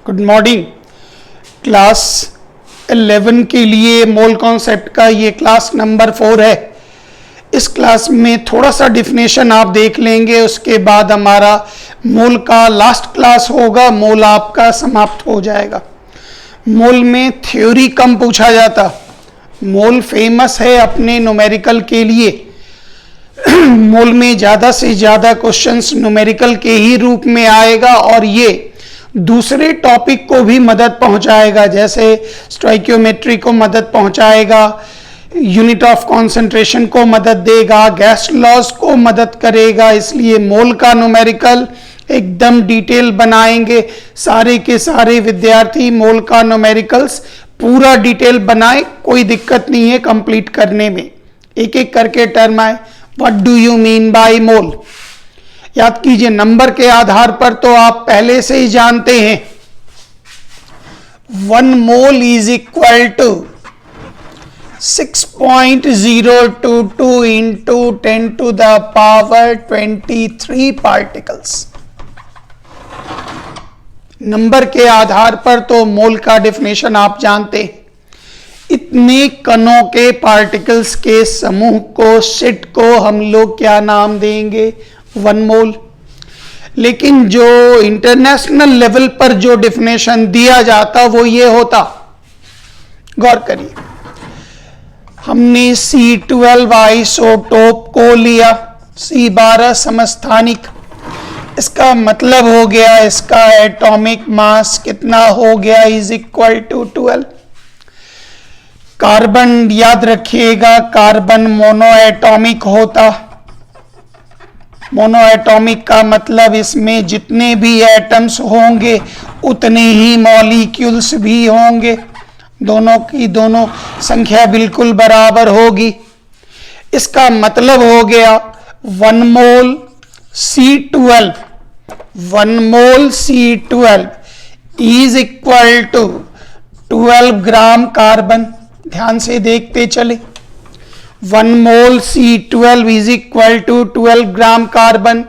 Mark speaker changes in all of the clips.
Speaker 1: Good morning. Class 11 के लिए mole concept का ये क्लास नंबर 4 है। इस क्लास में थोड़ा सा डिफिनेशन आप देख लेंगे, उसके बाद हमारा मोल का लास्ट क्लास होगा। मोल आपका समाप्त हो जाएगा। मोल में थ्योरी कम पूछा जाता। मोल फेमस है अपने न्यूमेरिकल के लिए। मोल में ज़्यादा से ज़्यादा क्वेश्चंस न्यूमेरिकल के ही रूप में आएगा और ये दूसरे टॉपिक को भी मदद पहुंचाएगा, जैसे स्टोइकियोमेट्री को मदद पहुंचाएगा, यूनिट ऑफ कंसंट्रेशन को मदद देगा, गैस लॉज को मदद करेगा। इसलिए मोल का न्यूमेरिकल एकदम डिटेल बनाएंगे। सारे के सारे विद्यार्थी मोल का न्यूमेरिकल्स पूरा डिटेल बनाए, कोई दिक्कत नहीं है कंप्लीट करने में। एक एक करके टर्म आए। What do you mean by mole? याद कीजिए, नंबर के आधार पर तो आप पहले से ही जानते हैं। 1 mole is equal to 6.022 into 10 to the power 23 particles. Number के आधार पर तो मोल का डेफिनेशन आप जानते हैं। इतने कणों के पार्टिकल्स के समूह को, सेट को हम लोग क्या नाम देंगे? 1 मोल। लेकिन जो इंटरनेशनल लेवल पर जो डेफिनेशन दिया जाता वो ये होता, गौर करिए, हमने C12 आइसोटोप को लिया, C12 समस्थानिक। इसका मतलब हो गया इसका एटॉमिक मास कितना हो गया? Is equal to 12। कार्बन याद रखिएगा, कार्बन मोनो एटॉमिक होता। मोनो एटॉमिक का मतलब इसमें जितने भी एटम्स होंगे उतने ही मॉलिक्यूल्स भी होंगे। दोनों की दोनों संख्या बिल्कुल बराबर होगी। इसका मतलब हो गया 1 mole C12, 1 mole C12 is equal to 12 gram carbon. ध्यान से देखते चले। 1 mole C12 is equal to 12 gram carbon.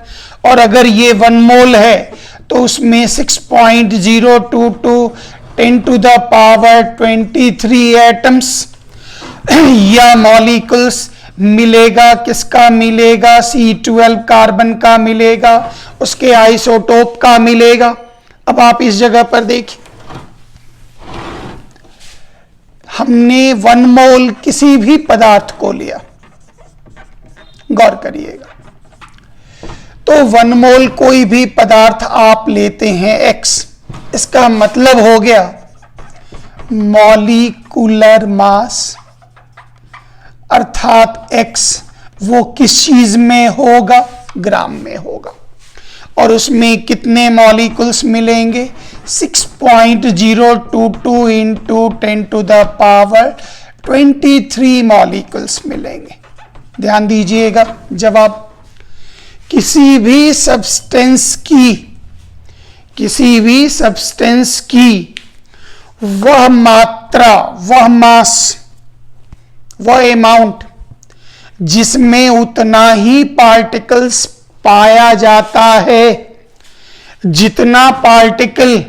Speaker 1: और अगर ये 1 मोल है तो उसमें 6.022 10 टू द पावर 23 एटम्स या मॉलिक्यूल्स मिलेगा। किसका मिलेगा? C12 कार्बन का मिलेगा, उसके आइसोटोप का मिलेगा। अब आप इस जगह पर देखिए, हमने 1 मोल किसी भी पदार्थ को लिया, गौर करिएगा। तो 1 मोल कोई भी पदार्थ आप लेते हैं X, इसका मतलब हो गया मॉलिक्यूलर मास, अर्थात X वो किस चीज में होगा? ग्राम में होगा। और उसमें कितने मॉलिक्यूल्स मिलेंगे? 6.022 into 10 to the power 23 molecules मिलेंगे। ध्यान दीजिएगा, जवाब किसी भी सब्सटेंस की वह मात्रा, वह मास, वह अमाउंट जिसमें उतना ही पार्टिकल्स पाया जाता है जितना पार्टिकल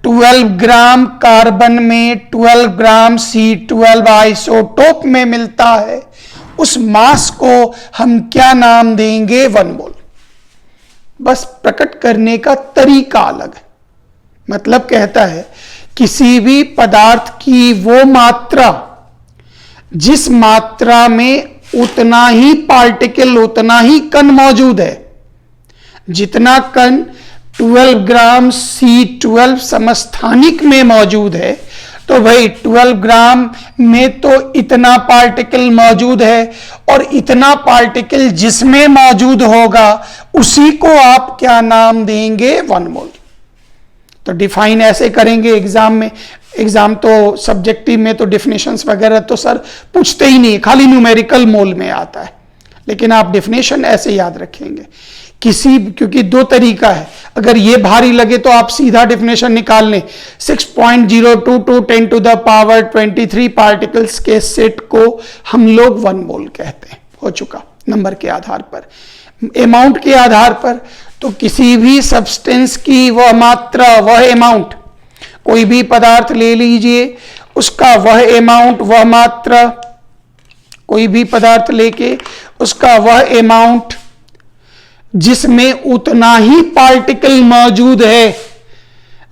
Speaker 1: 12 ग्राम कार्बन में 12 ग्राम C12 आइसोटोप में मिलता है, उस मास को हम क्या नाम देंगे? 1 मोल। बस प्रकट करने का तरीका अलग है। मतलब कहता है किसी भी पदार्थ की वो मात्रा जिस मात्रा में उतना ही पार्टिकल, उतना ही कण मौजूद है। जितना कण 12 ग्राम C12 समस्थानिक में मौजूद है, तो भाई 12 ग्राम में तो इतना पार्टिकल मौजूद है, और इतना पार्टिकल जिसमें मौजूद होगा उसी को आप क्या नाम देंगे? 1 मोल। तो डिफाइन ऐसे करेंगे एग्जाम में। एग्जाम तो सब्जेक्टिव में तो डिफिनेशंस वगैरह तो सर पूछते ही नहीं, खाली न्यूमेरिकल मोल में आता है। लेकिन आप डिफिनेशन ऐसे याद रखेंगे क्योंकि 2 तरीका है। अगर ये भारी लगे तो आप सीधा डिफिनेशन निकाल लें। 6.022 10 टू द पावर 23 पार्टिकल्स के सेट को हम लोग 1 मोल कहते हैं। हो चुका। नंबर के आधार पर, अमाउंट के आधार पर, तो किसी भी सब्सटेंस की वह मात्रा, वह अमाउंट कोई भी पदार्थ ले लीजिए, उसका वह अमाउंट, वह मात्रा, कोई भी पदार्थ लेके उसका वह अमाउंट जिसमें उतना ही पार्टिकल मौजूद है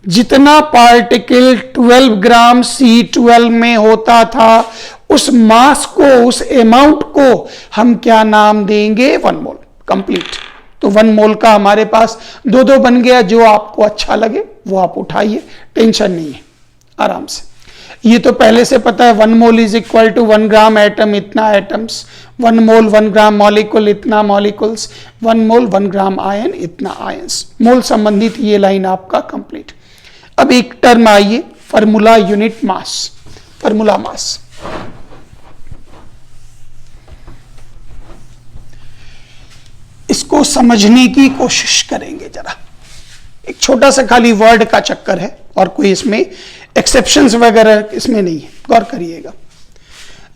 Speaker 1: जितना पार्टिकल 12 ग्राम C12 में होता था, उस मास को, उस अमाउंट को हम क्या नाम देंगे? 1 मोल। कंप्लीट। तो 1 मोल का हमारे पास दो बन गया। जो आपको अच्छा लगे वो आप उठाइए, टेंशन नहीं है, आराम से। ये तो पहले से पता है, 1 mole is equal to 1 gram atom इतना एटम्स, 1 मोल 1 ग्राम मॉलिक्यूल इतना मॉलिक्यूल्स, 1 मोल 1 ग्राम आयन इतना आयंस। मोल संबंधित ये लाइन आपका कंप्लीट। अब एक टर्म आइए, formula unit mass, formula mass. इसको समझने की कोशिश करेंगे जरा। एक छोटा सा खाली वर्ड का चक्कर है और कोई इसमें एक्सेप्शंस वगैरह इसमें नहीं है, गौर करिएगा।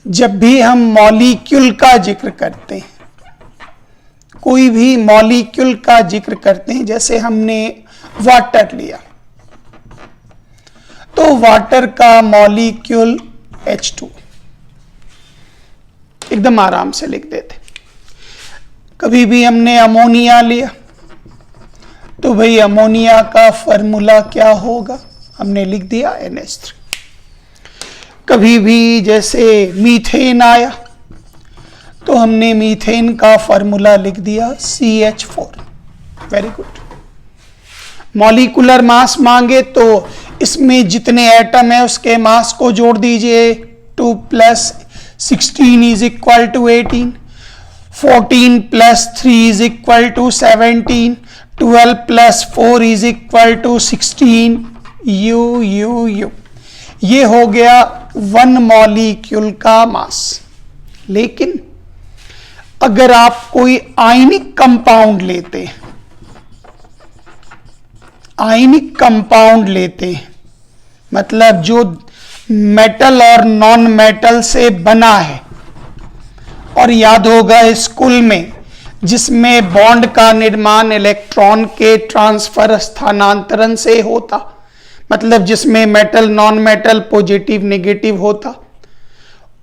Speaker 1: जब भी हम मॉलिक्यूल का जिक्र करते हैं, कोई भी मॉलिक्यूल का जिक्र करते हैं, जैसे हमने वाटर लिया, तो वाटर का मॉलिक्यूल H2 एकदम आराम से लिख देते। कभी भी हमने अमोनिया लिया तो भाई अमोनिया का फॉर्मूला क्या होगा? हमने लिख दिया NH3। कभी भी जैसे मीथेन आया तो हमने मीथेन का फॉर्मूला लिख दिया CH4। Very good. Molecular mass मांगे तो इसमें जितने एटम है उसके मास को जोड़ दीजिए। 2 + 16 is equal to 18, 14 + 3 is equal to 17, 12 + 4 is equal to 16। You ये हो गया 1 मॉलिक्यूल का मास। लेकिन अगर आप कोई आयनिक कंपाउंड लेते हैं, आयनिक कंपाउंड लेते हैं मतलब जो मेटल और नॉन मेटल से बना है, और याद होगा स्कूल में जिसमें बॉन्ड का निर्माण इलेक्ट्रॉन के ट्रांसफर स्थानांतरण से होता, मतलब जिसमें metal non metal positive negative होता,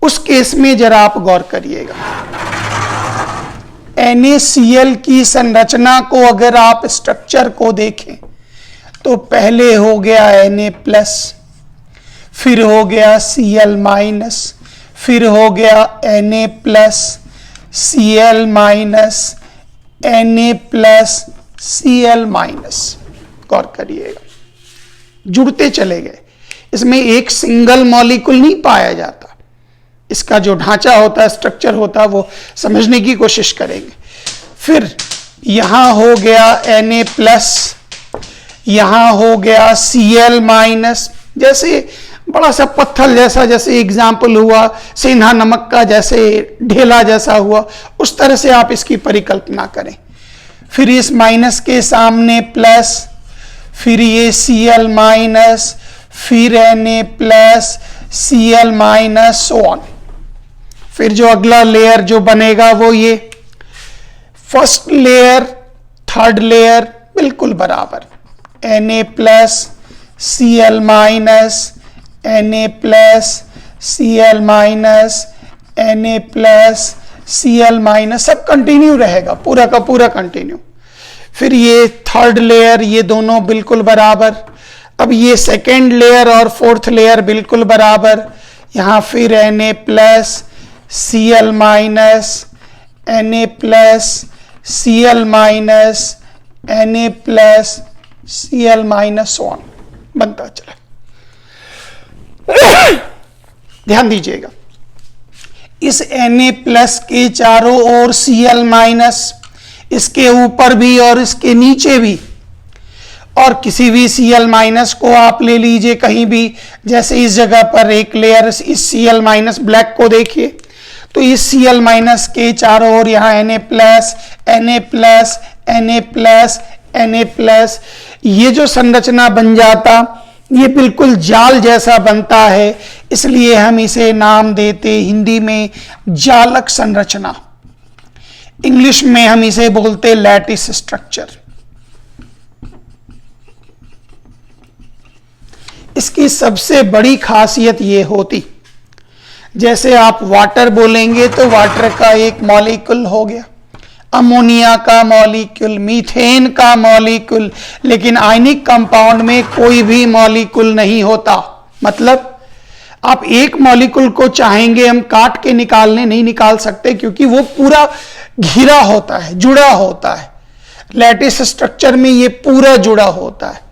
Speaker 1: उस केस में जरा आप गौर करिएगा। NaCl की संरचना को अगर आप स्ट्रक्चर को देखें तो पहले हो गया Na+, फिर हो गया Cl-, फिर हो गया Na+, Cl-, Na+, Cl-। गौर करिएगा, जुड़ते चले गए। इसमें एक सिंगल मॉलिक्यूल नहीं पाया जाता। इसका जो ढांचा होता है, स्ट्रक्चर होता है, वो समझने की कोशिश करेंगे। फिर यहां हो गया Na+, यहां हो गया Cl-, जैसे बड़ा सा पत्थर जैसा, जैसे एग्जाम्पल हुआ सेंधा नमक का, जैसे ढेला जैसा हुआ, उस तरह से आप इसकी परिकल्पना करें। फिर इस माइनस के सामने प्लस, फिर ये Cl-, फिर Na+, Cl-, सो ऑन। फिर जो अगला लेयर जो बनेगा वो ये फर्स्ट लेयर, थर्ड लेयर बिल्कुल बराबर, Na+, Cl-, Na+, Cl-, Na+, Cl-, सब कंटिन्यू रहेगा, पूरा का पूरा कंटिन्यू। फिर ये थर्ड लेयर, ये दोनों बिल्कुल बराबर। अब ये सेकेंड लेयर और फोर्थ लेयर बिल्कुल बराबर। यहां फिर Na+, Cl-, Na+, Cl-, Na+, Cl-, so on बनता चला। ध्यान दीजिएगा, इस Na+ के चारों ओर Cl-, इसके ऊपर भी और इसके नीचे भी, और किसी भी Cl- को आप ले लीजिए कहीं भी, जैसे इस जगह पर एक लेयर, इस Cl- ब्लैक को देखिए तो इस Cl- के चारों ओर यहाँ Na+, Na+, ये जो संरचना बन जाता, ये बिल्कुल जाल जैसा बनता है, इसलिए हम इसे नाम देते हिंदी में जालक संरचना, इंग्लिश में हम इसे बोलते लैटिस स्ट्रक्चर। इसके इसकी सबसे बड़ी खासियत ये होती, जैसे आप वाटर बोलेंगे तो वाटर का एक मॉलिक्यूल हो गया, अमोनिया का मॉलिक्यूल, मीथेन का मॉलिक्यूल, लेकिन आयनिक कंपाउंड में कोई भी मॉलिक्यूल नहीं होता। मतलब आप एक मॉलिक्यूल को चाहेंगे हम काट के निकालने नहीं निकाल सकते, क्योंकि वो पूरा घिरा होता है, जुड़ा होता है, लैटिस स्ट्रक्चर में ये पूरा जुड़ा होता है।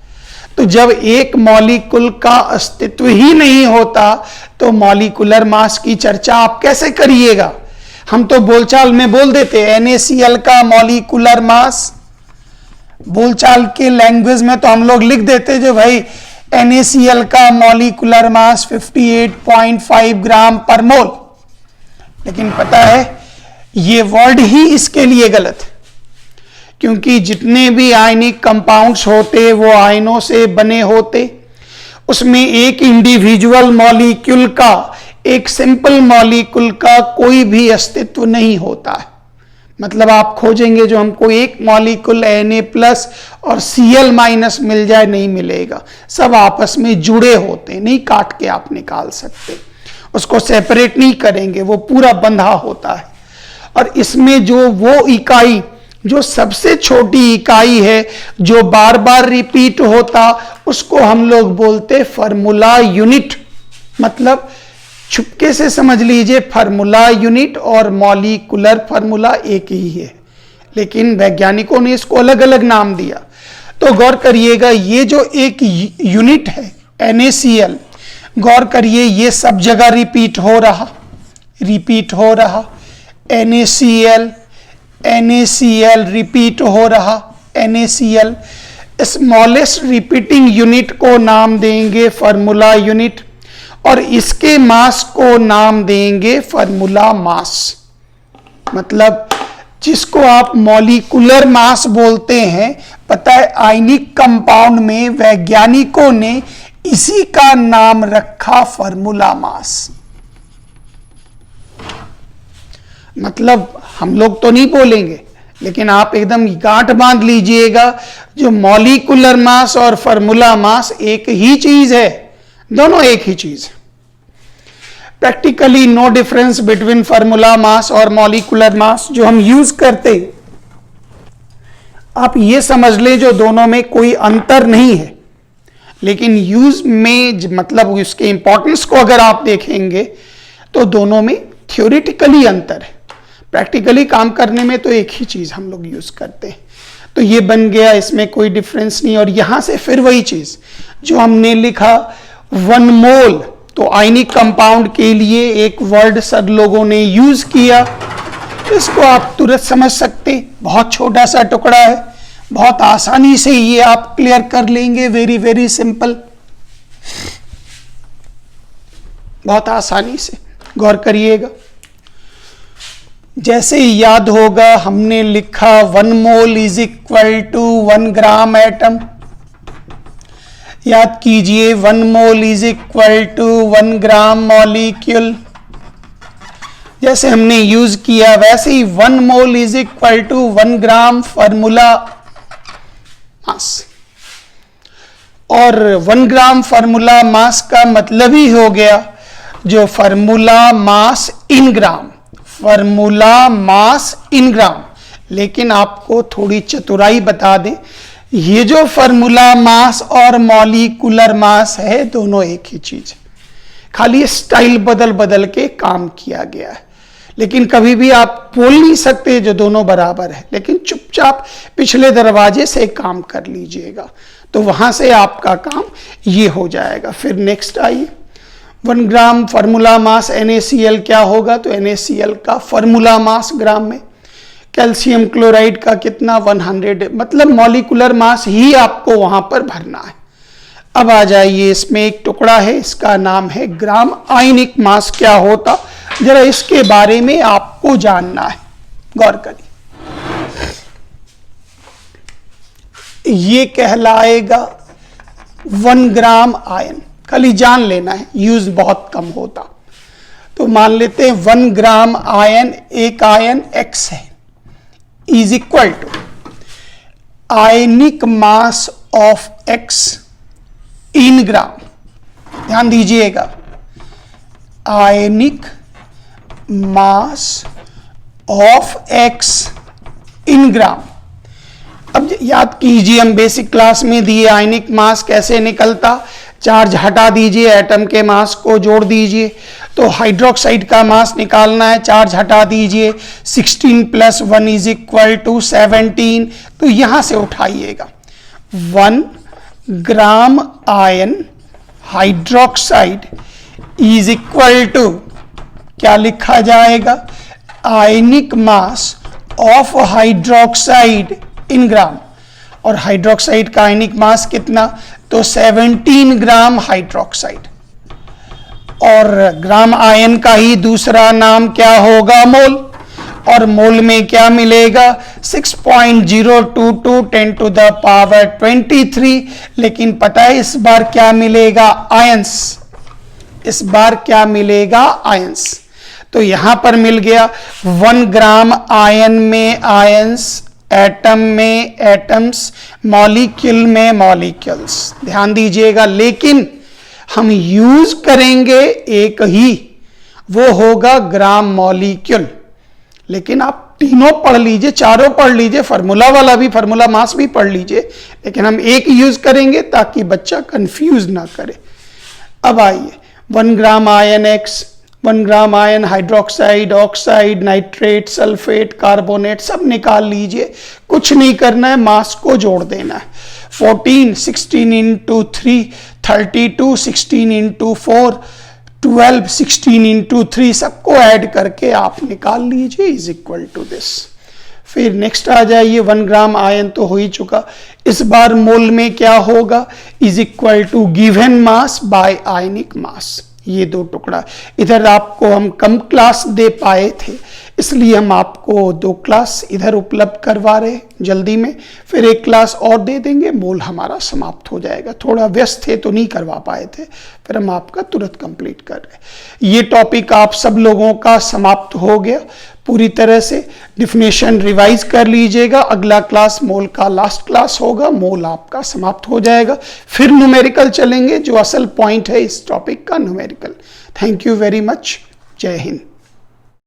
Speaker 1: तो जब एक मॉलिक्यूल का अस्तित्व ही नहीं होता तो मॉलिक्यूलर मास की चर्चा आप कैसे करिएगा? हम तो बोलचाल में बोल देते NaCl का मॉलिक्यूलर मास, बोलचाल के लैंग्वेज में तो हम लोग लिख देते जो भाई NaCl का मॉलिक्यूलर मास 58.5 ग्राम पर मोल, लेकिन पता है ये वर्ड ही इसके लिए गलत है, क्योंकि जितने भी आयनिक कंपाउंड्स होते वो आयनों से बने होते, उसमें एक इंडिविजुअल मॉलिक्यूल का, एक सिंपल मॉलिक्यूल का कोई भी अस्तित्व नहीं होता है। मतलब आप खोजेंगे जो हमको एक मॉलिक्यूल Na+ और Cl- मिल जाए, नहीं मिलेगा, सब आपस में जुड़े होते, नहीं काट के आप निकाल सकते, उसको सेपरेट नहीं करेंगे, वो पूरा बंधा होता है। और इसमें जो वो इकाई, जो सबसे छोटी इकाई है जो बार बार रिपीट होता, उसको हम लोग बोलते फार्मूला यूनिट। मतलब छुपके से समझ लीजिए फार्मूला यूनिट और मॉलिक्यूलर फार्मूला एक ही है, लेकिन वैज्ञानिकों ने इसको अलग अलग नाम दिया। तो गौर करिएगा, ये जो एक यूनिट है NaCl, गौर करिए ये सब जगह रिपीट हो रहा NaCl, NaCl रिपीट हो रहा NaCl। स्मॉलेस्ट रिपीटिंग यूनिट को नाम देंगे फार्मूला यूनिट, और इसके मास को नाम देंगे फार्मूला मास। मतलब जिसको आप मॉलिक्यूलर मास बोलते हैं, पता है आयनिक कंपाउंड में वैज्ञानिकों ने इसी का नाम रखा फार्मूला मास। मतलब हम लोग तो नहीं बोलेंगे, लेकिन आप एकदम गांठ बांध लीजिएगा, जो मॉलिक्यूलर मास और फार्मूला मास एक ही चीज है, दोनों एक ही चीज है। Practically no difference between formula mass और मॉलिक्यूलर मास जो हम यूज करते हैं। आप ये समझ लें जो दोनों में कोई अंतर नहीं है, लेकिन यूज में मतलब उसके इंपॉर्टेंस को अगर आप देखेंगे तो दोनों में थ्योरेटिकली अंतर है, प्रैक्टिकली काम करने में तो एक ही चीज हम लोग यूज करते हैं। तो ये बन गया, इसमें कोई डिफरेंस नहीं। और यहां से फिर वही चीज जो हमने लिखा 1 मोल, तो आयनिक कंपाउंड के लिए एक वर्ड सब लोगों ने यूज किया, इसको आप तुरंत समझ सकते, बहुत छोटा सा टुकड़ा है, बहुत आसानी से ये आप क्लियर कर लेंगे, वेरी वेरी सिंपल, बहुत आसानी से। गौर करिएगा, जैसे याद होगा हमने लिखा 1 mole is equal to 1 gram atom. याद कीजिए 1 mole is equal to 1 gram molecule. जैसे हमने यूज किया वैसे ही 1 mole is equal to 1 gram formula mass. और 1 ग्राम फार्मूला मास का मतलब ही हो गया जो फार्मूला मास इन ग्राम, फार्मूला मास इन ग्राम। लेकिन आपको थोड़ी चतुराई बता दें, ये जो फार्मूला मास और मॉलिक्यूलर मास है दोनों एक ही चीज है, खाली स्टाइल बदल बदल के काम किया गया है। लेकिन कभी भी आप बोल नहीं सकते जो दोनों बराबर है, लेकिन चुपचाप पिछले दरवाजे से काम कर लीजिएगा तो वहां से आपका काम ये हो जाएगा। फिर नेक्स्ट आइए, 1 ग्राम फार्मूला मास NaCl क्या होगा, तो NaCl का फार्मूला मास ग्राम में, कैल्शियम क्लोराइड का कितना 100, मतलब मॉलिक्यूलर मास ही आपको वहां पर भरना है। अब आ जाइए, इसमें एक टुकड़ा है, इसका नाम है ग्राम। आयनिक मास क्या होता, जरा इसके बारे में आपको जानना है, गौर करिए। ये कहलाएगा 1 ग्राम आयन, खाली जान लेना है, यूज बहुत कम होता। तो मान लेते हैं 1 ग्राम आयन, एक आयन X है, is equal to ionic mass of X in gram. ध्यान दीजिएगा, आयनिक मास ऑफ X इन ग्राम। अब याद कीजिए, हम बेसिक क्लास में दिए आयनिक मास कैसे निकलता, चार्ज हटा दीजिए, एटम के मास को जोड़ दीजिए। तो हाइड्रोक्साइड का मास निकालना है, चार्ज हटा दीजिए, 16 + 1 = 17। तो यहां से उठाइएगा, 1 gram ion hydroxide is equal to क्या लिखा जाएगा, आयनिक मास ऑफ हाइड्रोक्साइड इन ग्राम। और हाइड्रोक्साइड का आयनिक मास कितना, तो 17 ग्राम हाइड्रोक्साइड। और ग्राम आयन का ही दूसरा नाम क्या होगा, मोल। और मोल में क्या मिलेगा, 6.022 10⁻³ 23। लेकिन पता है इस बार क्या मिलेगा, आयंस। इस बार क्या मिलेगा, आयंस। तो यहां पर मिल गया 1 ग्राम आयन में आयंस, एटम में एटम्स, मॉलिक्यूल में मॉलिक्यूल्स। ध्यान दीजिएगा, लेकिन हम यूज करेंगे एक ही, वो होगा ग्राम मॉलिक्यूल। लेकिन आप तीनों पढ़ लीजिए, चारों पढ़ लीजिए, फार्मूला वाला भी, फार्मूला मास भी पढ़ लीजिए, लेकिन हम एक यूज करेंगे ताकि बच्चा कंफ्यूज ना करे। अब आइए, 1 gram ion X, 1 gram ion hydroxide, oxide, nitrate, sulphate, carbonate सब निकाल लीजिए। कुछ नहीं करना है, मास को जोड़ देना है। 14, 16 × 3 32, 16 × 4 12, 16 × 3 सबको ऐड करके आप निकाल लीजिए, इज इक्वल टू दिस। फिर नेक्स्ट आ जाइए, 1 ग्राम आयन तो हो ही चुका, इस बार मोल में क्या होगा, is equal to given mass by ionic mass. ये 2 टुकड़ा, इधर आपको हम कम क्लास दे पाए थे, इसलिए हम आपको 2 क्लास इधर उपलब्ध करवा रहे जल्दी में, फिर 1 क्लास और दे देंगे, मोल हमारा समाप्त हो जाएगा। थोड़ा व्यस्त थे तो नहीं करवा पाए थे, फिर हम आपका तुरंत कंप्लीट कर रहे। ये टॉपिक आप सब लोगों का समाप्त हो गया पूरी तरह से। डिफिनेशन रिवाइज कर लीजिएगा, अगला क्लास मोल का लास्ट क्लास होगा, मोल आपका समाप्त हो जाएगा। फिर न्यूमेरिकल चलेंगे, जो असल पॉइंट है इस टॉपिक का, numerical. Thank you very much, जय हिंद।